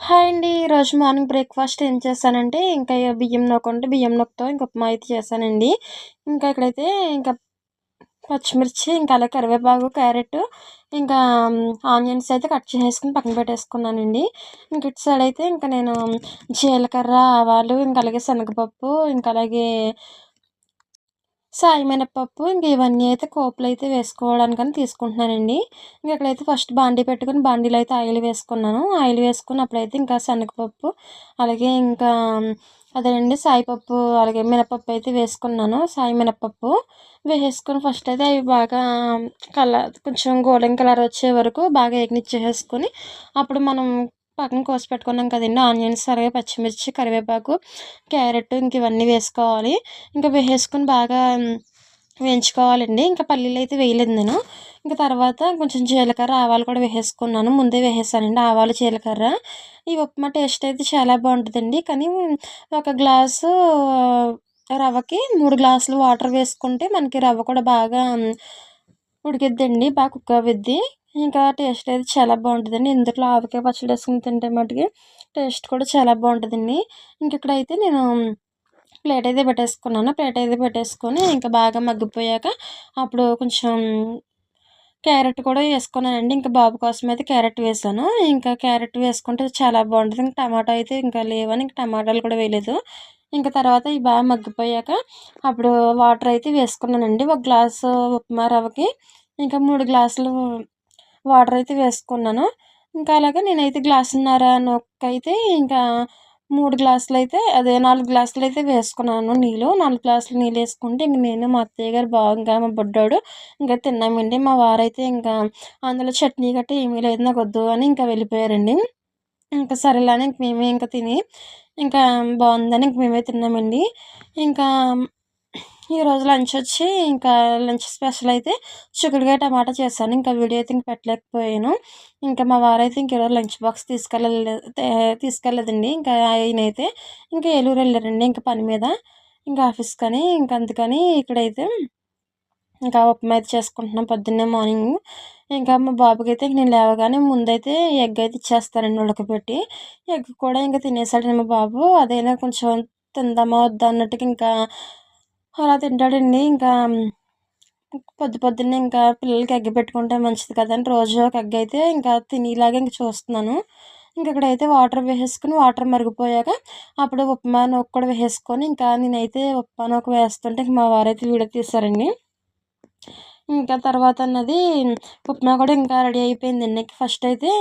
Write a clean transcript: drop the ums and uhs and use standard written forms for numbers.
Hi అండి. ఈరోజు morning breakfast ఏం చేశానంటే, ఇంకా బియ్యం నూకుంటే బియ్యం నూకతో ఇంక ఉప్మా అయితే చేశానండి. ఇంకా ఇక్కడైతే ఇంకా పచ్చిమిర్చి, ఇంకా అలాగే కరివేపాకు, క్యారెట్, ఇంకా ఆనియన్స్ అయితే కట్ చేసేసుకొని పక్కన పెట్టేసుకున్నానండి. ఇంక ఇటు సైడ్ అయితే ఇంక నేను జీలకర్ర, ఆవాలు, ఇంకా అలాగే శనగపప్పు, ఇంకా అలాగే సాయి మినపప్పు ఇంక ఇవన్నీ అయితే పోపులో అయితే వేసుకోవడానికని తీసుకుంటున్నానండి. ఇంక ఇక్కడైతే ఫస్ట్ బాండీ పెట్టుకొని బాండీలో అయితే ఆయిల్ వేసుకున్నాను. ఆయిల్ వేసుకొని అప్పుడైతే ఇంకా శనగపప్పు, అలాగే ఇంకా అదేనండి సాయిపప్పు, అలాగే మినపప్పు అయితే వేసుకున్నాను. సాయి మినపప్పు వేసేసుకొని ఫస్ట్ అయితే అవి బాగా కొంచెం గోల్డెన్ కలర్ వచ్చే వరకు బాగా ఏగనిచ్చేసేసుకొని అప్పుడు మనం పక్కన కోసి పెట్టుకున్నాం కదండీ ఆనియన్స్, అలాగే పచ్చిమిర్చి, కరివేపాకు, క్యారెట్ ఇంక ఇవన్నీ వేసుకోవాలి. ఇంకా వేసేసుకొని బాగా వేయించుకోవాలండి. ఇంకా పల్లీలైతే వేయలేదు నేను. ఇంక తర్వాత కొంచెం జీలకర్ర, ఆవాలు కూడా వేసేసుకున్నాను. ముందే వేసేసానండి ఆవాలు, జీలకర్ర. ఈ ఉప్మా టేస్ట్ అయితే చాలా బావుంటదండి. కానీ ఒక గ్లాసు రవ్వకి 3 గ్లాసులు వాటర్ వేసుకుంటే మనకి రవ్వ కూడా బాగా ఉడికిద్దండి. బాగా కుక్ అవ్విద్ది. ఇంకా టేస్ట్ అయితే చాలా బావుంటదండి. ఇందులో ఆవకాయ పచ్చడి వేసుకొని తింటే మటికి టేస్ట్ కూడా చాలా బావుంటదండి. ఇంక ఇక్కడైతే నేను ప్లేట్ అయితే పెట్టేసుకున్నాను. ప్లేట్ అయితే పెట్టేసుకొని ఇంకా బాగా మగ్గిపోయాక అప్పుడు కొంచెం క్యారెట్ కూడా వేసుకున్నానండి. ఇంకా బాబు కోసం అయితే క్యారెట్ వేసాను. ఇంకా క్యారెట్ వేసుకుంటే చాలా బావుంటది. ఇంక టమాటా అయితే ఇంకా లేవని ఇంక టమాటాలు కూడా వేయలేదు. ఇంక తర్వాత ఇవి బాగా మగ్గిపోయాక అప్పుడు వాటర్ అయితే వేసుకున్నానండి. ఒక గ్లాసు ఉప్మా రవ్వకి ఇంకా 3 గ్లాసులు వాటర్ అయితే వేసుకున్నాను. ఇంకా అలాగే నేనైతే గ్లాసున్నర నూకైతే ఇంకా 3 గ్లాసులైతే అదే 4 గ్లాసులైతే వేసుకున్నాను నీళ్ళు. 4 గ్లాసులు నీళ్ళేసుకుంటే ఇంక నేను, మా అత్తయ్య గారు, ఇంకా మా బుడ్డోడు ఇంకా తిన్నామండి. మా వారైతే ఇంకా అందులో చట్నీ గట్రా ఏమీ లేదు నాకొద్దు అని ఇంకా వెళ్ళిపోయారండి. ఇంకా సరేలే అని ఇంక మేమే ఇంక తిని ఇంకా బావుందని ఇంక మేమే తిన్నామండి. ఇంకా ఈరోజు లంచొచ్చి ఇంకా లంచ్ స్పెషల్ అయితే చిక్కుడుకాయ టమాటా చేశాను. ఇంకా వీడియో అయితే ఇంక పెట్టలేకపోయాను. ఇంకా మా వారైతే ఇంక ఈరోజు లంచ్ బాక్స్ తీసుకెళ్ళలేదండి. ఇంకా ఆయనైతే ఇంకా ఏలూరు ఎళ్లారండి ఇంక పని మీద. ఇంకా ఆఫీస్‌కని. ఇంక అందుకని ఇక్కడైతే ఇంకా ఉప్మా అయితే చేసుకుంటున్నాం పొద్దున్నే మార్నింగు. ఇంకా మా బాబుకైతే నేను లేవగానే ముందైతే ఎగ్ అయితే ఇచ్చేస్తానండి ఉడకబెట్టి. ఎగ్ కూడా ఇంక తినేసాడండి మా బాబు. అదైనా కొంచెం తిందామా వద్దా అన్నట్టుగా ఇంకా అలా తింటాడండి. ఇంకా పొద్దున్నే ఇంకా పిల్లలకి ఎగ్ పెట్టుకుంటే మంచిది కదా అని రోజు ఒక ఎగ్ అయితే ఇంకా తినేలాగా ఇంక చూస్తున్నాను. ఇంక ఇక్కడైతే వాటర్ వేసేసుకొని వాటర్ మరిగిపోయాక అప్పుడు ఉప్మా నూక కూడా వేసేసుకొని ఇంకా నేనైతే ఉప్మా నూక వేస్తుంటే ఇంక మా వారైతే వీడియో తీశారండి. ఇంకా తర్వాత అన్నది ఉప్మా కూడా ఇంకా రెడీ అయిపోయిందండి. ఫస్ట్ అయితే